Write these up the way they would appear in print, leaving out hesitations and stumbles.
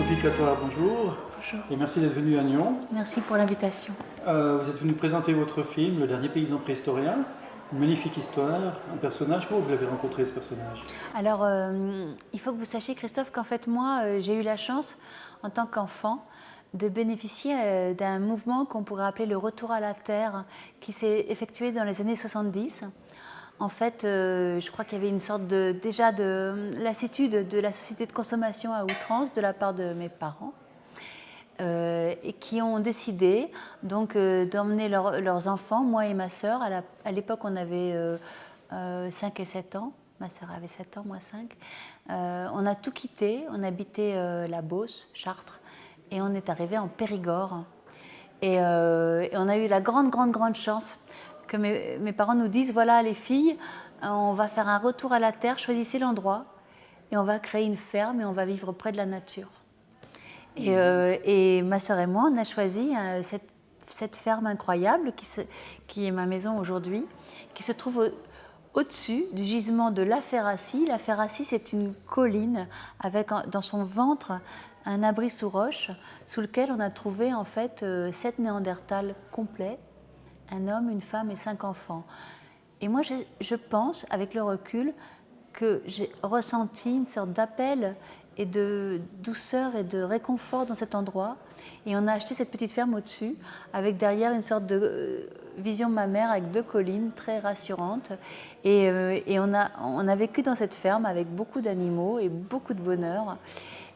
Sophie Catoire, bonjour. Bonjour. Et merci d'être venue à Nyon. Merci pour l'invitation. Vous êtes venu présenter votre film, Le Dernier Paysan Préhistorien. Une magnifique histoire, un personnage. Comment vous l'avez rencontré, ce personnage? Alors, il faut que vous sachiez, Christophe, qu'en fait, moi, j'ai eu la chance, en tant qu'enfant, de bénéficier d'un mouvement qu'on pourrait appeler le retour à la terre, qui s'est effectué dans les années 70. En fait, je crois qu'il y avait une sorte déjà de lassitude de la société de consommation à outrance de la part de mes parents. Et qui ont décidé donc d'emmener leurs enfants, moi et ma sœur. À l'époque, on avait 5 et 7 ans. Ma sœur avait 7 ans, moi 5. On a tout quitté. On habitait la Beauce, Chartres, et on est arrivé en Périgord. Et on a eu la grande chance que mes parents nous disent, voilà les filles, on va faire un retour à la terre, choisissez l'endroit, et on va créer une ferme et on va vivre près de la nature. Et ma sœur et moi, on a choisi cette ferme incroyable qui est ma maison aujourd'hui, qui se trouve au-dessus du gisement de La Ferrassie. La Ferrassie, c'est une colline avec dans son ventre un abri sous roche, sous lequel on a trouvé en fait 7 néandertals complets, un homme, une femme et 5 enfants. Et moi, je pense, avec le recul, que j'ai ressenti une sorte d'appel et de douceur et de réconfort dans cet endroit. Et on a acheté cette petite ferme au-dessus, avec derrière une sorte de vision de ma mère avec 2 collines très rassurantes. Et on a vécu dans cette ferme avec beaucoup d'animaux et beaucoup de bonheur.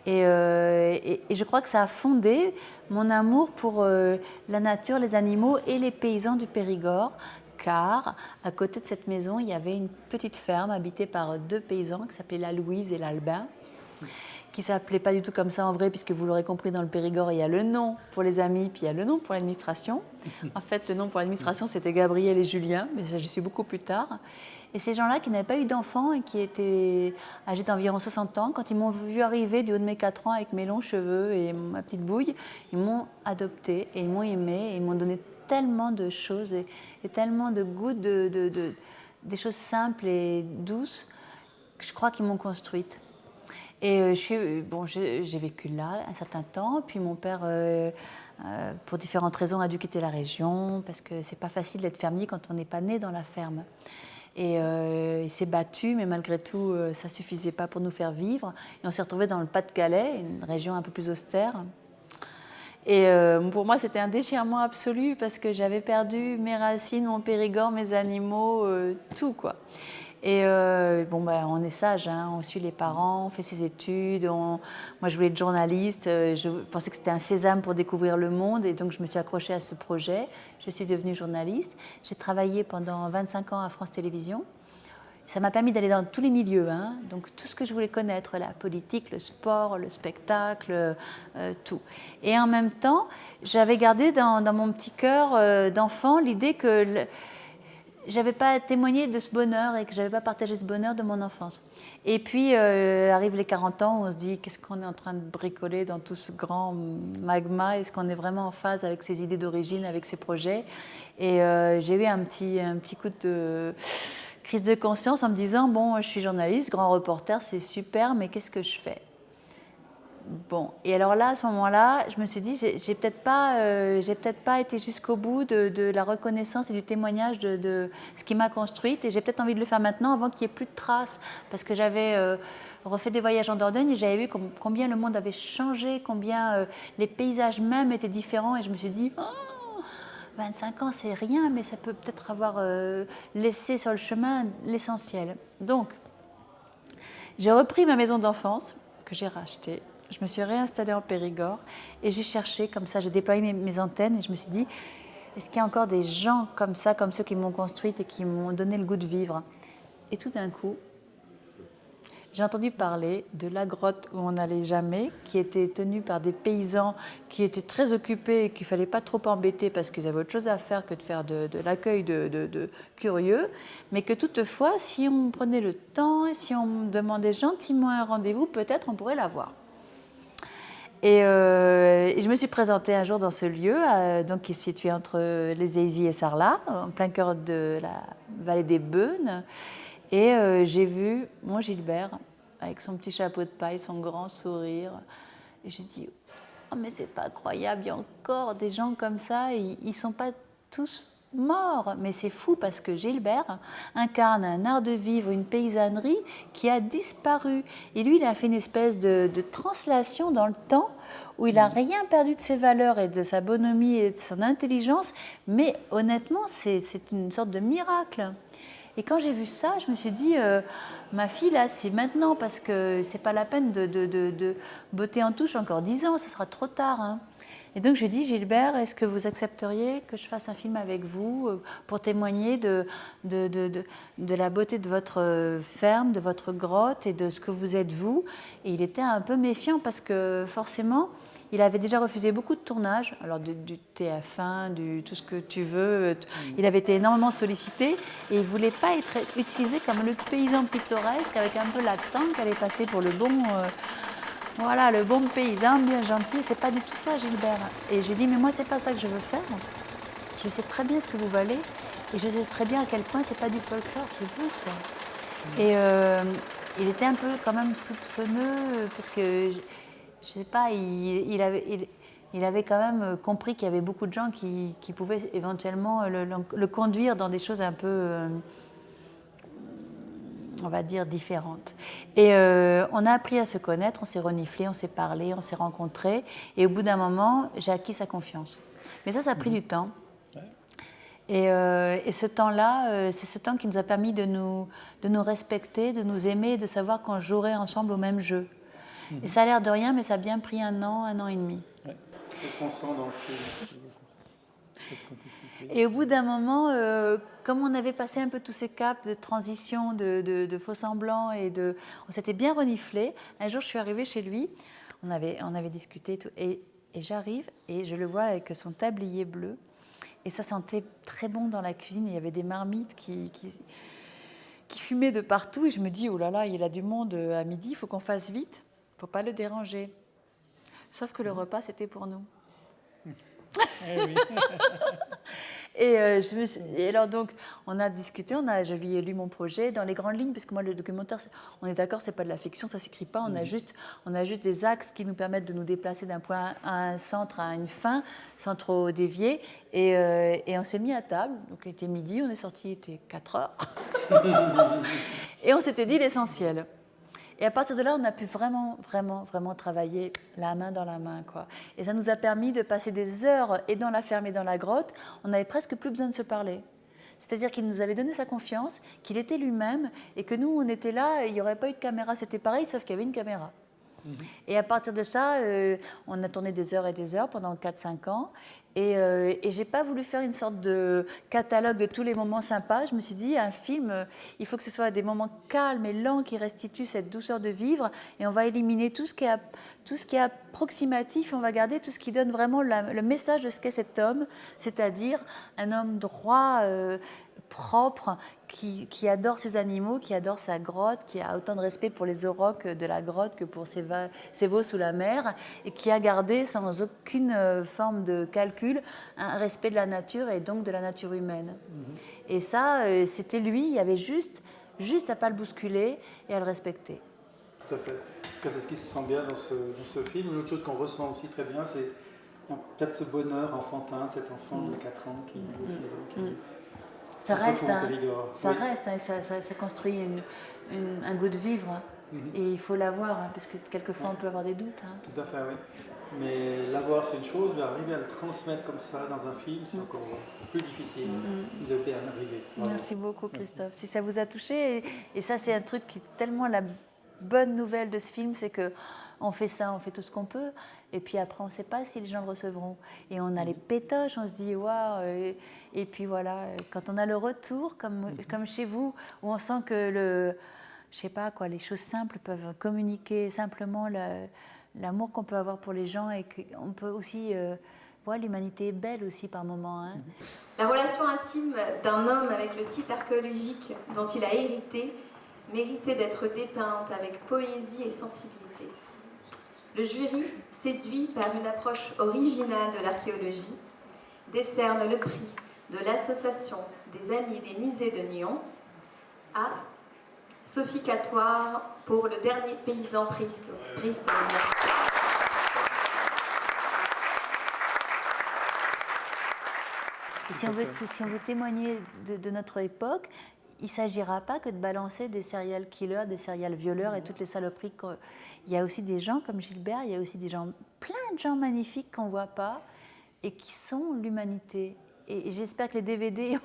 Et je crois que ça a fondé mon amour pour la nature, les animaux et les paysans du Périgord. Car à côté de cette maison, il y avait une petite ferme habitée par 2 paysans qui s'appelaient la Louise et l'Albin, qui ne s'appelait pas du tout comme ça en vrai, puisque vous l'aurez compris, dans le Périgord, il y a le nom pour les amis, puis il y a le nom pour l'administration. En fait, le nom pour l'administration, c'était Gabriel et Julien, mais ça, j'y suis beaucoup plus tard. Et ces gens-là qui n'avaient pas eu d'enfants et qui étaient âgés d'environ 60 ans, quand ils m'ont vu arriver du haut de mes 4 ans avec mes longs cheveux et ma petite bouille, ils m'ont adoptée et ils m'ont aimée et ils m'ont donné tellement de choses et tellement de goût, des choses simples et douces, que je crois qu'ils m'ont construite. Et j'ai vécu là un certain temps, puis mon père, pour différentes raisons, a dû quitter la région, parce que c'est pas facile d'être fermier quand on n'est pas né dans la ferme. Et il s'est battu, mais malgré tout, ça suffisait pas pour nous faire vivre. Et on s'est retrouvés dans le Pas-de-Calais, une région un peu plus austère. Et pour moi, c'était un déchirement absolu, parce que j'avais perdu mes racines, mon Périgord, mes animaux, tout, quoi. Et on est sage, hein, on suit les parents, on fait ses études. Moi, je voulais être journaliste, je pensais que c'était un sésame pour découvrir le monde, et donc je me suis accrochée à ce projet. Je suis devenue journaliste. J'ai travaillé pendant 25 ans à France Télévisions. Ça m'a permis d'aller dans tous les milieux, hein, donc tout ce que je voulais connaître, la politique, le sport, le spectacle, tout. Et en même temps, j'avais gardé dans mon petit cœur d'enfant l'idée que j'avais pas témoigné de ce bonheur et que j'avais pas partagé ce bonheur de mon enfance. Et puis arrivent les 40 ans où on se dit qu'est-ce qu'on est en train de bricoler dans tout ce grand magma, est-ce qu'on est vraiment en phase avec ses idées d'origine, avec ses projets. Et j'ai eu un petit coup de crise de conscience en me disant bon, je suis journaliste, grand reporter, c'est super, mais qu'est-ce que je fais? Bon, et alors là, à ce moment-là, je me suis dit, j'ai peut-être pas été jusqu'au bout de la reconnaissance et du témoignage de ce qui m'a construite, et j'ai peut-être envie de le faire maintenant avant qu'il n'y ait plus de traces, parce que j'avais refait des voyages en Dordogne et j'avais vu combien le monde avait changé, combien les paysages même étaient différents, et je me suis dit, oh, 25 ans, c'est rien, mais ça peut peut-être avoir laissé sur le chemin l'essentiel. Donc, j'ai repris ma maison d'enfance que j'ai rachetée. Je me suis réinstallée en Périgord et j'ai cherché comme ça, j'ai déployé mes antennes et je me suis dit, est-ce qu'il y a encore des gens comme ça, comme ceux qui m'ont construite et qui m'ont donné le goût de vivre? Et tout d'un coup, j'ai entendu parler de la grotte où on n'allait jamais, qui était tenue par des paysans qui étaient très occupés et qu'il ne fallait pas trop embêter parce qu'ils avaient autre chose à faire que de faire de l'accueil de curieux, mais que toutefois, si on prenait le temps et si on demandait gentiment un rendez-vous, peut-être on pourrait la voir. Et je me suis présentée un jour dans ce lieu, donc qui est situé entre les Aisies et Sarlat, en plein cœur de la vallée des Beunes. Et j'ai vu mon Gilbert, avec son petit chapeau de paille, son grand sourire, Et j'ai dit, oh, mais c'est pas croyable, il y a encore des gens comme ça, et ils sont pas tous morts. Mais c'est fou parce que Gilbert incarne un art de vivre, une paysannerie qui a disparu. Et lui, il a fait une espèce de translation dans le temps où il n'a rien perdu de ses valeurs et de sa bonhomie et de son intelligence. Mais honnêtement, c'est une sorte de miracle. Et quand j'ai vu ça, je me suis dit, ma fille, là, c'est maintenant, parce que c'est pas la peine de botter en touche encore 10 ans, ce sera trop tard. Hein. Et donc, je lui ai dit, Gilbert, est-ce que vous accepteriez que je fasse un film avec vous pour témoigner de la beauté de votre ferme, de votre grotte et de ce que vous êtes vous? Et il était un peu méfiant parce que forcément, il avait déjà refusé beaucoup de tournages, alors du TF1, tout ce que tu veux. Il avait été énormément sollicité et il ne voulait pas être utilisé comme le paysan pittoresque avec un peu l'accent qui allait passer pour le bon, voilà, le bon paysan, bien gentil. C'est pas du tout ça, Gilbert. Et j'ai dit, mais moi, c'est pas ça que je veux faire. Je sais très bien ce que vous valez et je sais très bien à quel point c'est pas du folklore, c'est vous, quoi. Et il était un peu quand même soupçonneux parce que je sais pas, il avait quand même compris qu'il y avait beaucoup de gens qui pouvaient éventuellement le conduire dans des choses un peu, on va dire, différentes. Et on a appris à se connaître, on s'est reniflé, on s'est parlé, on s'est rencontrés. Et au bout d'un moment, j'ai acquis sa confiance. Mais ça a pris du temps. Et ce temps-là, c'est ce temps qui nous a permis de nous respecter, de nous aimer, de savoir qu'on jouerait ensemble au même jeu. Et ça a l'air de rien, mais ça a bien pris 1 an et demi. Ouais. Qu'est-ce qu'on sent dans le film, cette complicité? Et au bout d'un moment, comme on avait passé un peu tous ces caps de transition, de faux semblants, on s'était bien reniflé, un jour je suis arrivée chez lui, on avait discuté, tout, et j'arrive et je le vois avec son tablier bleu, et ça sentait très bon dans la cuisine, il y avait des marmites qui fumaient de partout, et je me dis, oh là là, il a du monde à midi, il faut qu'on fasse vite. Il ne faut pas le déranger. Sauf que le repas, c'était pour nous. Oui. Et alors donc, on a discuté, je lui ai lu mon projet dans les grandes lignes, parce que moi, le documentaire, on est d'accord, c'est pas de la fiction, ça s'écrit pas. On a juste des axes qui nous permettent de nous déplacer d'un point à un centre, à une fin, sans trop dévier. Et on s'est mis à table. Donc, il était midi, on est sorti, il était 4 heures. Et on s'était dit l'essentiel. Et à partir de là, on a pu vraiment, vraiment, vraiment travailler la main dans la main, quoi. Et ça nous a permis de passer des heures et dans la ferme et dans la grotte. On n'avait presque plus besoin de se parler. C'est-à-dire qu'il nous avait donné sa confiance, qu'il était lui-même, et que nous, on était là, et il n'y aurait pas eu de caméra. C'était pareil, sauf qu'il y avait une caméra. Et à partir de ça, on a tourné des heures et des heures pendant 4-5 ans. Et je n'ai pas voulu faire une sorte de catalogue de tous les moments sympas. Je me suis dit, un film, il faut que ce soit des moments calmes et lents qui restituent cette douceur de vivre. Et on va éliminer tout ce qui est approximatif. On va garder tout ce qui donne vraiment le message de ce qu'est cet homme, c'est-à-dire un homme droit, propre, qui adore ses animaux, qui adore sa grotte, qui a autant de respect pour les aurochs de la grotte que pour ses veaux sous la mer, et qui a gardé sans aucune forme de calcul un respect de la nature et donc de la nature humaine. Et ça, c'était lui, il y avait juste à ne pas le bousculer et à le respecter. Tout à fait. C'est ce qui se sent bien dans ce film. Une autre chose qu'on ressent aussi très bien, c'est peut-être ce bonheur enfantin de cet enfant de 4 ans ou 6 ans qui ça reste, ça construit un goût de vivre. Et il faut l'avoir, parce que quelquefois on peut avoir des doutes. Tout à fait, oui. Mais l'avoir, c'est une chose, mais arriver à le transmettre comme ça dans un film, c'est encore plus difficile. Vous avez bien arrivé. Voilà. Merci beaucoup, Christophe. Si ça vous a touché, et ça c'est un truc qui est tellement la bonne nouvelle de ce film, c'est que on fait ça, on fait tout ce qu'on peut, et puis après on ne sait pas si les gens le recevront. Et on a les pétoches, on se dit waouh. Et puis voilà, quand on a le retour, comme chez vous, où on sent que je sais pas quoi, les choses simples peuvent communiquer simplement l'amour qu'on peut avoir pour les gens, et qu'on peut aussi voir l'humanité est belle aussi par moments. Hein. La relation intime d'un homme avec le site archéologique dont il a hérité méritait d'être dépeinte avec poésie et sensibilité. Le jury, séduit par une approche originale de l'archéologie, décerne le prix de l'Association des Amis des Musées de Nyon à Sophie Catoire pour le dernier paysan préhistorien. Et si on veut témoigner de notre époque, il ne s'agira pas que de balancer des serial killers, des serial violeurs et toutes les saloperies. Il y a aussi des gens comme Gilbert, il y a aussi des gens, plein de gens magnifiques qu'on ne voit pas et qui sont l'humanité. Et j'espère que les DVD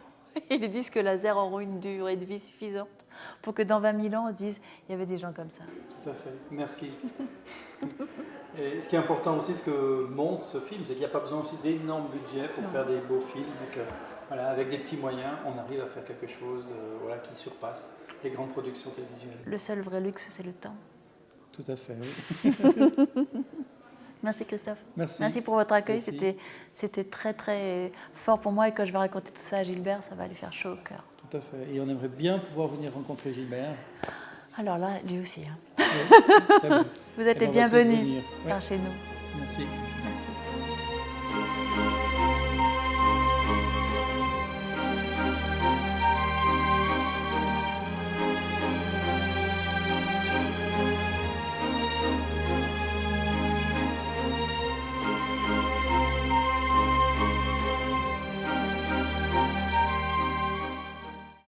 et les disques laser auront une durée de vie suffisante pour que dans 20 000 ans, on se dise il y avait des gens comme ça. Tout à fait, merci. Et ce qui est important aussi, ce que montre ce film, c'est qu'il n'y a pas besoin aussi d'énormes budgets pour faire des beaux films. Donc, voilà, avec des petits moyens, on arrive à faire quelque chose qui surpasse les grandes productions télévisuelles. Le seul vrai luxe, c'est le temps. Tout à fait, oui. Merci Christophe. Merci pour votre accueil. Merci. C'était très très fort pour moi et quand je vais raconter tout ça à Gilbert, ça va lui faire chaud au cœur. Tout à fait. Et on aimerait bien pouvoir venir rencontrer Gilbert. Alors là, lui aussi. Hein. Oui, très bien. Vous êtes les on va essayer de bienvenus venir. par chez nous. Merci. Merci.